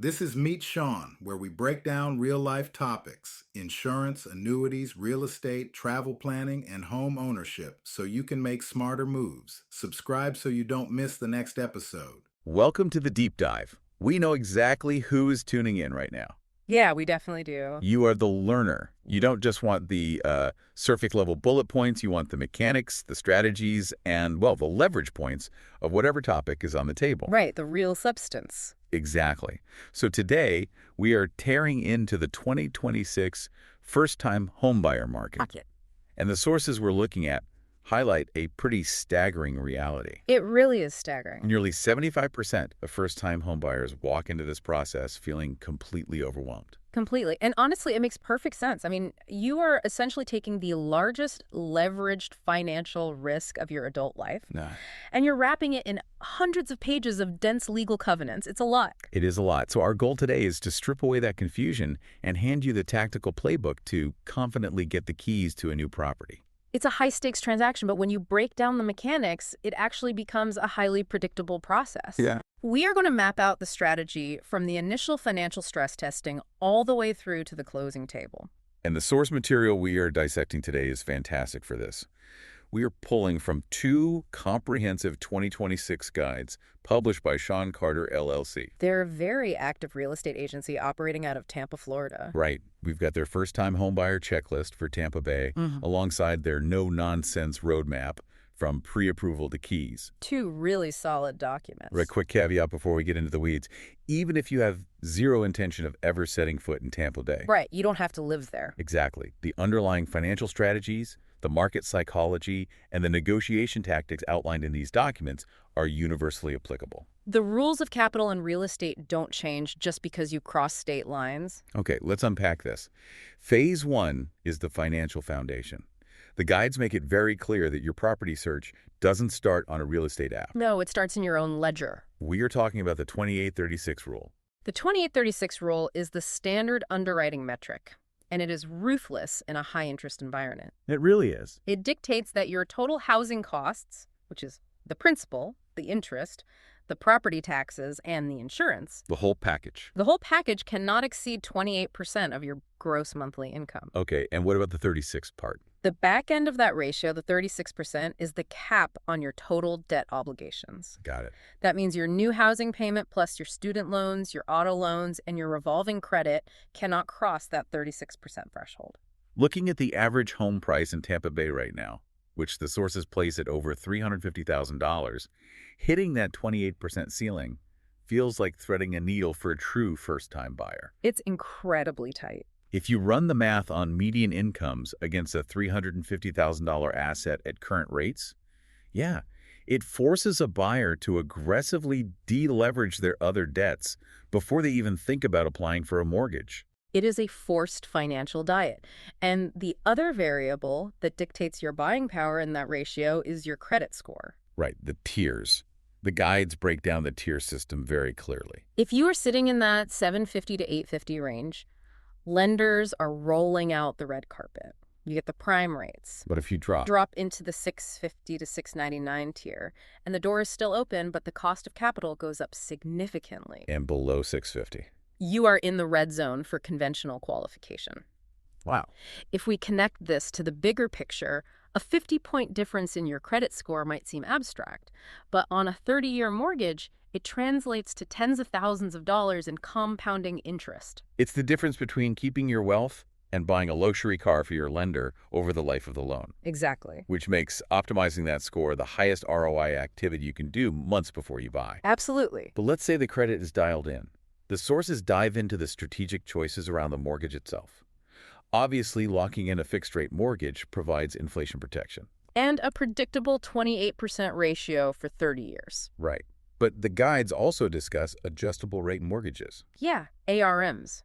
This is Meet Sean, where we break down real life topics insurance, annuities, real estate, travel planning, and home ownership so you can make smarter moves. Subscribe so you don't miss the next episode. Welcome to the deep dive. We know exactly who is tuning in right now. Yeah, we definitely do. You are the learner. You don't just want the surface level bullet points. You want the mechanics, the strategies, and, well, the leverage points of whatever topic is on the table. Right, the real substance. Exactly. So today, we are tearing into the 2026 first-time homebuyer market. And the sources we're looking at highlight a pretty staggering reality. It really is staggering. Nearly 75% of first-time homebuyers walk into this process feeling completely overwhelmed. Completely. And honestly, it makes perfect sense. I mean, you are essentially taking the largest leveraged financial risk of your adult life, and you're wrapping it in hundreds of pages of dense legal covenants. It's a lot. It is a lot. So our goal today is to strip away that confusion and hand you the tactical playbook to confidently get the keys to a new property. It's a high-stakes transaction, but when you break down the mechanics, it actually becomes a highly predictable process. Yeah. We are going to map out the strategy from the initial financial stress testing all the way through to the closing table. And the source material we are dissecting today is fantastic for this. We are pulling from two comprehensive 2026 guides published by Sean Carter, LLC. They're a very active real estate agency operating out of Tampa, Florida. Right. We've got their first-time homebuyer checklist for Tampa Bay, alongside their no-nonsense roadmap from pre-approval to keys. Two really solid documents. Right, quick caveat before we get into the weeds. Even if you have zero intention of ever setting foot in Tampa Bay. Right, you don't have to live there. Exactly. The underlying financial strategies, the market psychology, and the negotiation tactics outlined in these documents are universally applicable. The rules of capital and real estate don't change just because you cross state lines. Okay, let's unpack this. Phase 1 is the financial foundation. The guides make it very clear that your property search doesn't start on a real estate app. No, it starts in your own ledger. We are talking about the 2836 rule. The 2836 rule is the standard underwriting metric, and it is ruthless in a high-interest environment. It really is. It dictates that your total housing costs, which is the principal, the interest, the property taxes, and the insurance. The whole package. The whole package cannot exceed 28% of your gross monthly income. Okay, and what about the 36 part? The back end of that ratio, the 36%, is the cap on your total debt obligations. Got it. That means your new housing payment plus your student loans, your auto loans, and your revolving credit cannot cross that 36% threshold. Looking at the average home price in Tampa Bay right now, which the sources place at over $350,000, hitting that 28% ceiling feels like threading a needle for a true first-time buyer. It's incredibly tight. If you run the math on median incomes against a $350,000 asset at current rates, yeah, it forces a buyer to aggressively deleverage their other debts before they even think about applying for a mortgage. It is a forced financial diet. And the other variable that dictates your buying power in that ratio is your credit score. Right, the tiers. The guides break down the tier system very clearly. If you are sitting in that 750 to 850 range, lenders are rolling out the red carpet. You get the prime rates. But if you drop Into the 650 to 699 tier, and the door is still open, but the cost of capital goes up significantly. and below 650. You are in the red zone for conventional qualification. Wow. If we connect this to the bigger picture, a 50-point difference in your credit score might seem abstract, but on a 30-year mortgage, it translates to tens of thousands of dollars in compounding interest. It's the difference between keeping your wealth and buying a luxury car for your lender over the life of the loan, Exactly. which makes optimizing that score the highest ROI activity you can do months before you buy. Absolutely. But let's say the credit is dialed in. The sources dive into the strategic choices around the mortgage itself. Obviously, locking in a fixed-rate mortgage provides inflation protection. And a predictable 28% ratio for 30 years. Right. But the guides also discuss adjustable rate mortgages. Yeah, ARMs.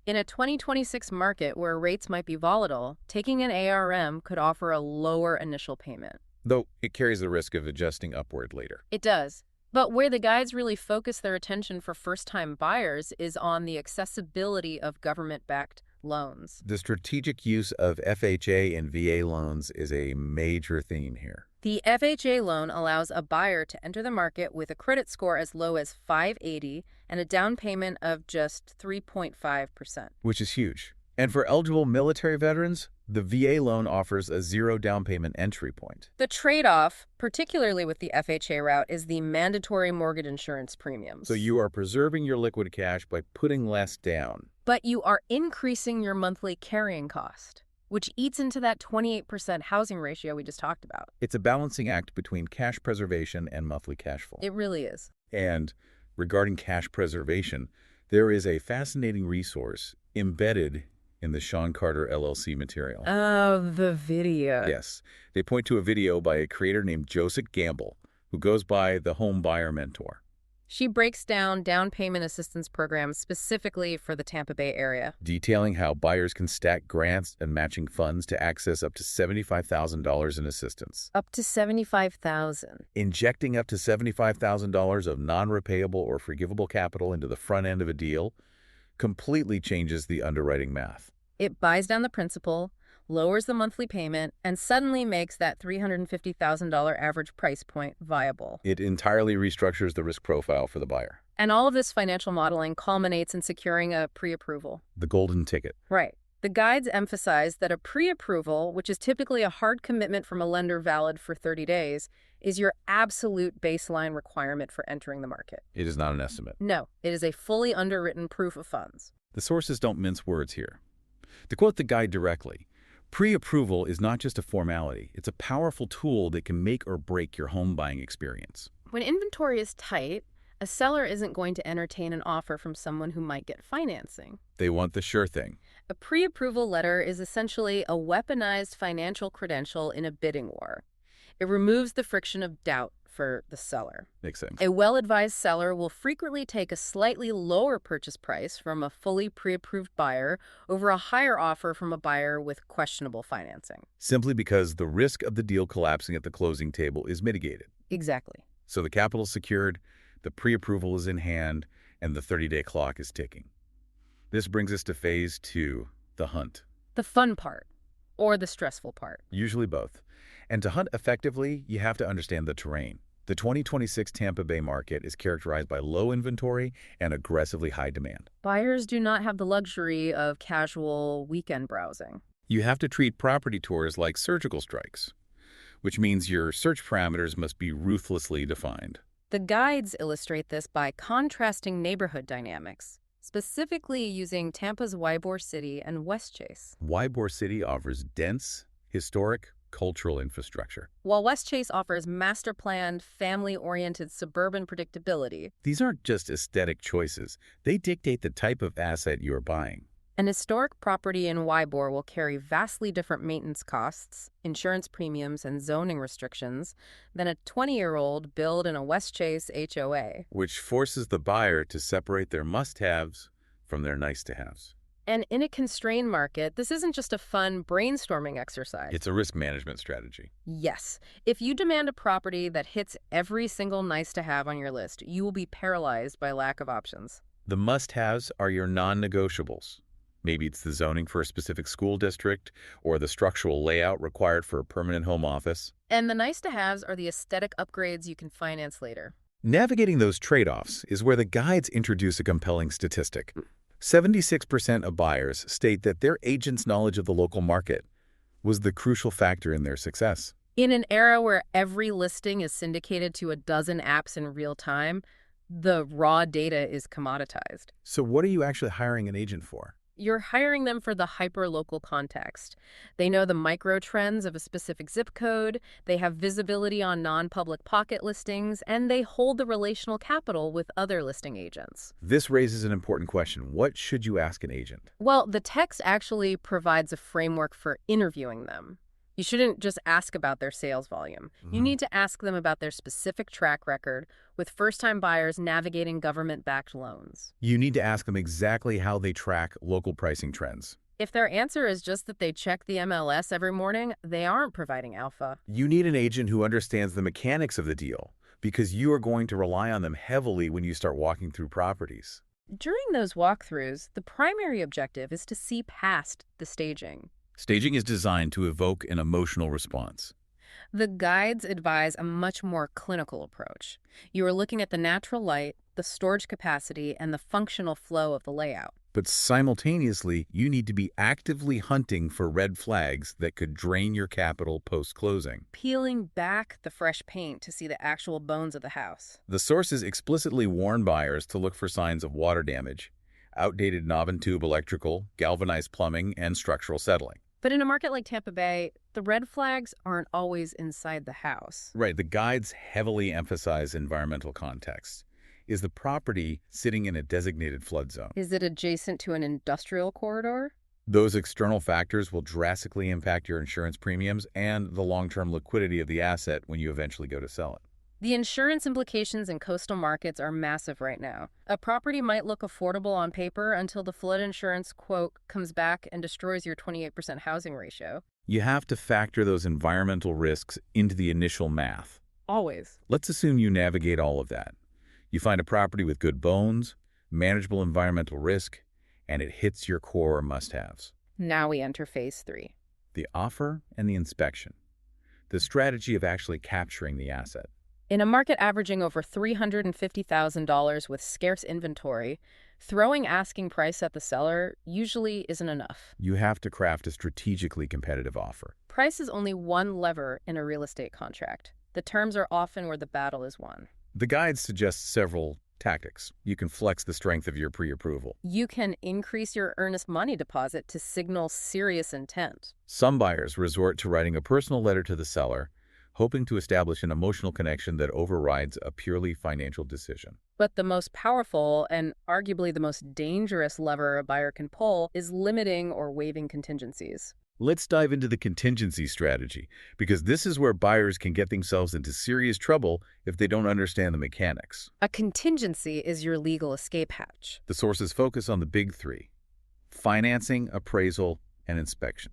In a 2026 market where rates might be volatile, taking an ARM could offer a lower initial payment. Though it carries the risk of adjusting upward later. It does. But where the guides really focus their attention for first-time buyers is on the accessibility of government-backed loans. The strategic use of FHA and VA loans is a major theme here. The FHA loan allows a buyer to enter the market with a credit score as low as 580 and a down payment of just 3.5%. Which is huge. And for eligible military veterans, the VA loan offers a zero down payment entry point. The trade-off, particularly with the FHA route, is the mandatory mortgage insurance premiums. So you are preserving your liquid cash by putting less down. But you are increasing your monthly carrying cost, which eats into that 28% housing ratio we just talked about. It's a balancing act between cash preservation and monthly cash flow. It really is. And regarding cash preservation, there is a fascinating resource embedded in the Sean Carter LLC material. Oh, the video. Yes. They point to a video by a creator named Joseph Gamble, who goes by the Homebuyer Mentor. She breaks down payment assistance programs specifically for the Tampa Bay area, detailing how buyers can stack grants and matching funds to access up to $75,000 in assistance. Up to $75,000. Injecting up to $75,000 of non-repayable or forgivable capital into the front end of a deal completely changes the underwriting math. It buys down the principal, lowers the monthly payment, and suddenly makes that $350,000 average price point viable. It entirely restructures the risk profile for the buyer. And all of this financial modeling culminates in securing a pre-approval. The golden ticket. Right. The guides emphasize that a pre-approval, which is typically a hard commitment from a lender valid for 30 days, is your absolute baseline requirement for entering the market. It is not an estimate. No, it is a fully underwritten proof of funds. The sources don't mince words here. To quote the guide directly, pre-approval is not just a formality. It's a powerful tool that can make or break your home buying experience. When inventory is tight, a seller isn't going to entertain an offer from someone who might get financing. They want the sure thing. A pre-approval letter is essentially a weaponized financial credential in a bidding war. It removes the friction of doubt for the seller. Makes sense. A well-advised seller will frequently take a slightly lower purchase price from a fully pre-approved buyer over a higher offer from a buyer with questionable financing. Simply because the risk of the deal collapsing at the closing table is mitigated. Exactly. So the capital is secured, the pre-approval is in hand, and the 30-day clock is ticking. This brings us to phase 2, the hunt. The fun part, or the stressful part. Usually both. And to hunt effectively, you have to understand the terrain. The 2026 Tampa Bay market is characterized by low inventory and aggressively high demand. Buyers do not have the luxury of casual weekend browsing. You have to treat property tours like surgical strikes, which means your search parameters must be ruthlessly defined. The guides illustrate this by contrasting neighborhood dynamics, specifically using Tampa's Ybor City and Westchase. Ybor City offers dense, historic, cultural infrastructure, while Westchase offers master-planned, family-oriented suburban predictability. These aren't just aesthetic choices. They dictate the type of asset you are buying. An historic property in Ybor will carry vastly different maintenance costs, insurance premiums, and zoning restrictions than a 20-year-old build in a Westchase HOA. Which forces the buyer to separate their must-haves from their nice-to-haves. And in a constrained market, this isn't just a fun brainstorming exercise. It's a risk management strategy. Yes. If you demand a property that hits every single nice-to-have on your list, you will be paralyzed by lack of options. The must-haves are your non-negotiables. Maybe it's the zoning for a specific school district or the structural layout required for a permanent home office. And the nice-to-haves are the aesthetic upgrades you can finance later. Navigating those trade-offs is where the guides introduce a compelling statistic. 76% of buyers state that their agent's knowledge of the local market was the crucial factor in their success. In an era where every listing is syndicated to a dozen apps in real time, the raw data is commoditized. So what are you actually hiring an agent for? You're hiring them for the hyper-local context. They know the micro trends of a specific zip code, they have visibility on non-public pocket listings, and they hold the relational capital with other listing agents. This raises an important question. What should you ask an agent? Well, the text actually provides a framework for interviewing them. You shouldn't just ask about their sales volume. You need to ask them about their specific track record with first-time buyers navigating government-backed loans. You need to ask them exactly how they track local pricing trends. If their answer is just that they check the MLS every morning, they aren't providing alpha. You need an agent who understands the mechanics of the deal because you are going to rely on them heavily when you start walking through properties. During those walkthroughs, the primary objective is to see past the staging. Staging is designed to evoke an emotional response. The guides advise a much more clinical approach. You are looking at the natural light, the storage capacity, and the functional flow of the layout. But simultaneously, you need to be actively hunting for red flags that could drain your capital post-closing. Peeling back the fresh paint to see the actual bones of the house. The sources explicitly warn buyers to look for signs of water damage, outdated knob and tube electrical, galvanized plumbing, and structural settling. But in a market like Tampa Bay, the red flags aren't always inside the house. Right, the guides heavily emphasize environmental context. Is the property sitting in a designated flood zone? Is it adjacent to an industrial corridor? Those external factors will drastically impact your insurance premiums and the long-term liquidity of the asset when you eventually go to sell it. The insurance implications in coastal markets are massive right now. A property might look affordable on paper until the flood insurance quote comes back and destroys your 28% housing ratio. You have to factor those environmental risks into the initial math. Always. Let's assume you navigate all of that. You find a property with good bones, manageable environmental risk, and it hits your core must-haves. Now we enter phase 3. The offer and the inspection. The strategy of actually capturing the asset. In a market averaging over $350,000 with scarce inventory, throwing asking price at the seller usually isn't enough. You have to craft a strategically competitive offer. Price is only one lever in a real estate contract. The terms are often where the battle is won. The guide suggests several tactics. You can flex the strength of your pre-approval. You can increase your earnest money deposit to signal serious intent. Some buyers resort to writing a personal letter to the seller, hoping to establish an emotional connection that overrides a purely financial decision. But the most powerful and arguably the most dangerous lever a buyer can pull is limiting or waiving contingencies. Let's dive into the contingency strategy, because this is where buyers can get themselves into serious trouble if they don't understand the mechanics. A contingency is your legal escape hatch. The sources focus on the big three: financing, appraisal, and inspection.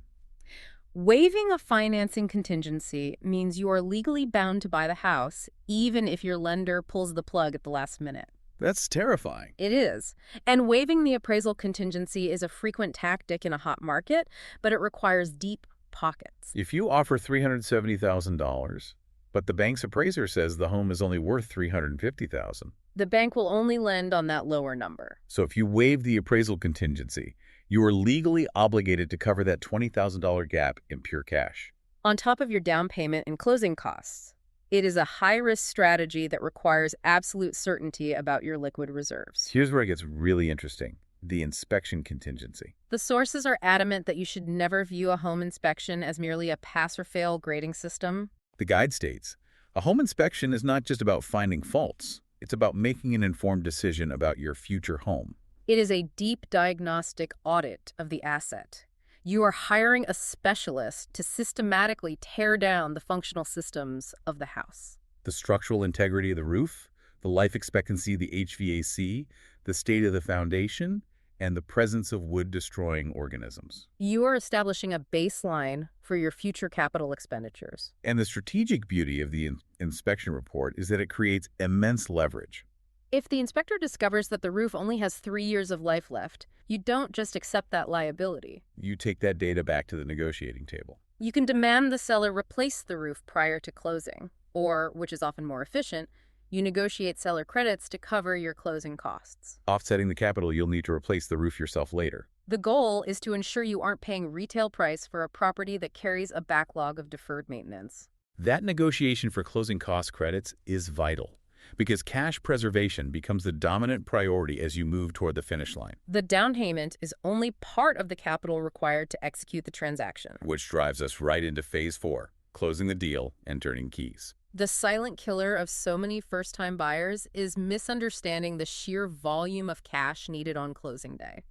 Waiving a financing contingency means you are legally bound to buy the house, even if your lender pulls the plug at the last minute. That's terrifying. It is. And waiving the appraisal contingency is a frequent tactic in a hot market, but it requires deep pockets. If you offer $370,000, but the bank's appraiser says the home is only worth $350,000. The bank will only lend on that lower number. So if you waive the appraisal contingency, you are legally obligated to cover that $20,000 gap in pure cash. On top of your down payment and closing costs. It is a high-risk strategy that requires absolute certainty about your liquid reserves. Here's where it gets really interesting: the inspection contingency. The sources are adamant that you should never view a home inspection as merely a pass-or-fail grading system. The guide states, a home inspection is not just about finding faults. It's about making an informed decision about your future home. It is a deep diagnostic audit of the asset. You are hiring a specialist to systematically tear down the functional systems of the house. The structural integrity of the roof, the life expectancy of the HVAC, the state of the foundation, and the presence of wood-destroying organisms. You are establishing a baseline for your future capital expenditures. And the strategic beauty of the inspection report is that it creates immense leverage. If the inspector discovers that the roof only has 3 years of life left, you don't just accept that liability. You take that data back to the negotiating table. You can demand the seller replace the roof prior to closing, or, which is often more efficient, you negotiate seller credits to cover your closing costs. Offsetting the capital you'll need to replace the roof yourself later. The goal is to ensure you aren't paying retail price for a property that carries a backlog of deferred maintenance. That negotiation for closing cost credits is vital, because cash preservation becomes the dominant priority as you move toward the finish line. The down payment is only part of the capital required to execute the transaction. Which drives us right into phase 4, closing the deal and turning keys. The silent killer of so many first-time buyers is misunderstanding the sheer volume of cash needed on closing day.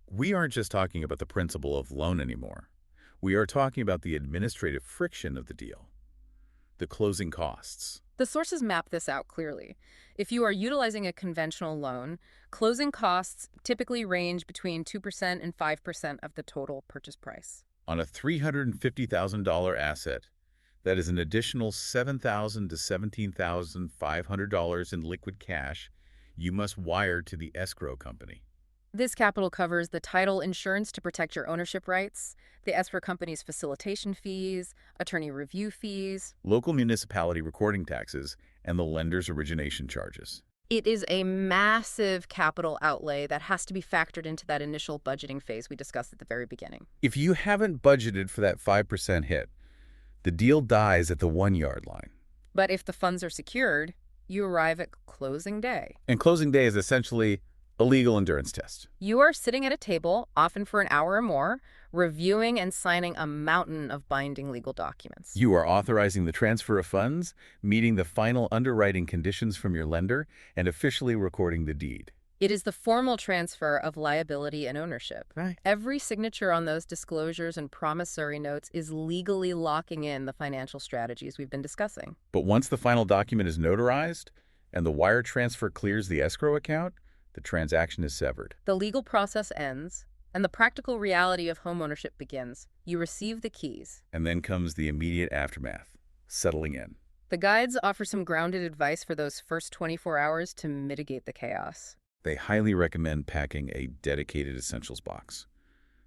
We aren't just talking about the principle of loan anymore. We are talking about the administrative friction of the deal, the closing costs. The sources map this out clearly. If you are utilizing a conventional loan, closing costs typically range between 2% and 5% of the total purchase price. On a $350,000 asset, that is an additional $7,000 to $17,500 in liquid cash you must wire to the escrow company. This capital covers the title insurance to protect your ownership rights, the escrow company's facilitation fees, attorney review fees. Local municipality recording taxes, and the lender's origination charges. It is a massive capital outlay that has to be factored into that initial budgeting phase we discussed at the very beginning. If you haven't budgeted for that 5% hit, the deal dies at the 1-yard line. But if the funds are secured, you arrive at closing day. And closing day is essentially a legal endurance test. You are sitting at a table, often for an hour or more, reviewing and signing a mountain of binding legal documents. You are authorizing the transfer of funds, meeting the final underwriting conditions from your lender, and officially recording the deed. It is the formal transfer of liability and ownership. Right. Every signature on those disclosures and promissory notes is legally locking in the financial strategies we've been discussing. But once the final document is notarized and the wire transfer clears the escrow account, the transaction is severed. The legal process ends, and the practical reality of homeownership begins. You receive the keys. And then comes the immediate aftermath, settling in. The guides offer some grounded advice for those first 24 hours to mitigate the chaos. They highly recommend packing a dedicated essentials box.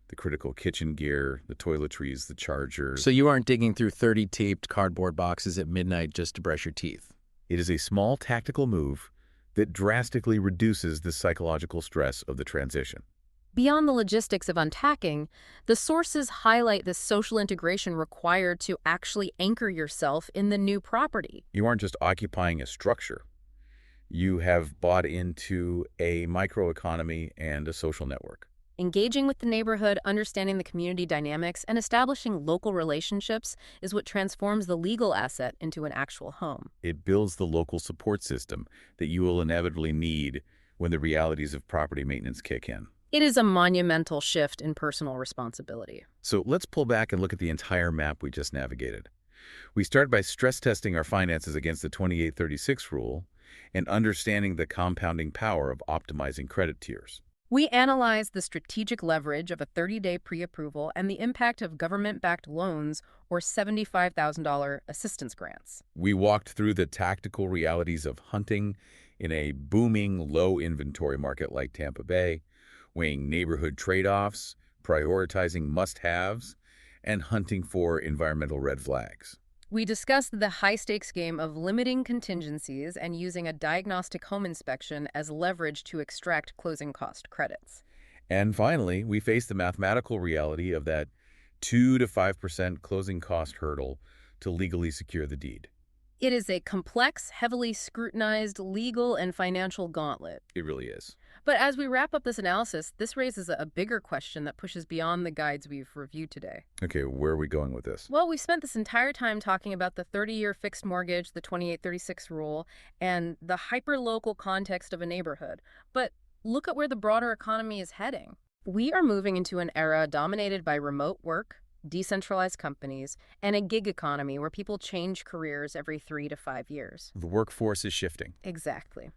The critical kitchen gear, the toiletries, the chargers. So you aren't digging through 30 taped cardboard boxes at midnight just to brush your teeth. It is a small tactical move that drastically reduces the psychological stress of the transition. Beyond the logistics of unpacking, the sources highlight the social integration required to actually anchor yourself in the new property. You aren't just occupying a structure. You have bought into a microeconomy and a social network. Engaging with the neighborhood, understanding the community dynamics, and establishing local relationships is what transforms the legal asset into an actual home. It builds the local support system that you will inevitably need when the realities of property maintenance kick in. It is a monumental shift in personal responsibility. So let's pull back and look at the entire map we just navigated. We start by stress testing our finances against the 2836 rule and understanding the compounding power of optimizing credit tiers. We analyze the strategic leverage of a 30-day pre-approval and the impact of government-backed loans or $75,000 assistance grants. We walked through the tactical realities of hunting in a booming, low-inventory market like Tampa Bay, weighing neighborhood trade-offs, prioritizing must-haves, and hunting for environmental red flags. We discussed the high-stakes game of limiting contingencies and using a diagnostic home inspection as leverage to extract closing cost credits. And finally, we faced the mathematical reality of that 2 to 5% closing cost hurdle to legally secure the deed. It is a complex, heavily scrutinized legal and financial gauntlet. It really is. But as we wrap up this analysis, this raises a bigger question that pushes beyond the guides we've reviewed today. Okay, where are we going with this? Well, we spent this entire time talking about the 30-year fixed mortgage, the 2836 rule, and the hyper-local context of a neighborhood. But look at where the broader economy is heading. We are moving into an era dominated by remote work, decentralized companies, and a gig economy where people change careers every 3 to 5 years. The workforce is shifting. Exactly.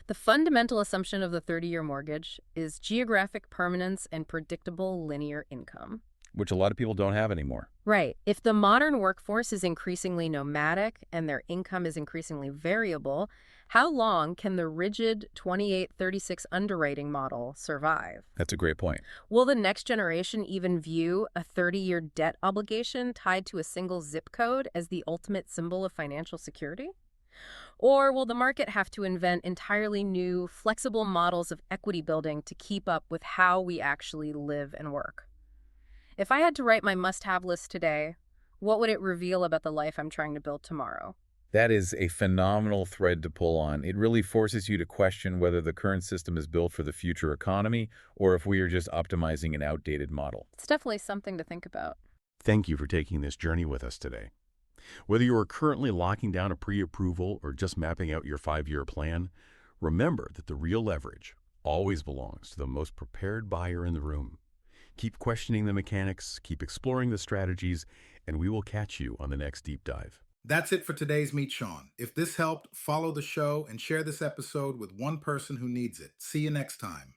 The fundamental assumption of the 30-year mortgage is geographic permanence and predictable linear income. Which a lot of people don't have anymore. Right. If the modern workforce is increasingly nomadic and their income is increasingly variable, how long can the rigid 2836 underwriting model survive? That's a great point. Will the next generation even view a 30-year debt obligation tied to a single zip code as the ultimate symbol of financial security? Or will the market have to invent entirely new, flexible models of equity building to keep up with how we actually live and work? If I had to write my must-have list today, what would it reveal about the life I'm trying to build tomorrow? That is a phenomenal thread to pull on. It really forces you to question whether the current system is built for the future economy or if we are just optimizing an outdated model. It's definitely something to think about. Thank you for taking this journey with us today. Whether you are currently locking down a pre-approval or just mapping out your 5-year plan, remember that the real leverage always belongs to the most prepared buyer in the room. Keep questioning the mechanics, keep exploring the strategies, and we will catch you on the next deep dive. That's it for today's Meet Sean. If this helped, follow the show and share this episode with one person who needs it. See you next time.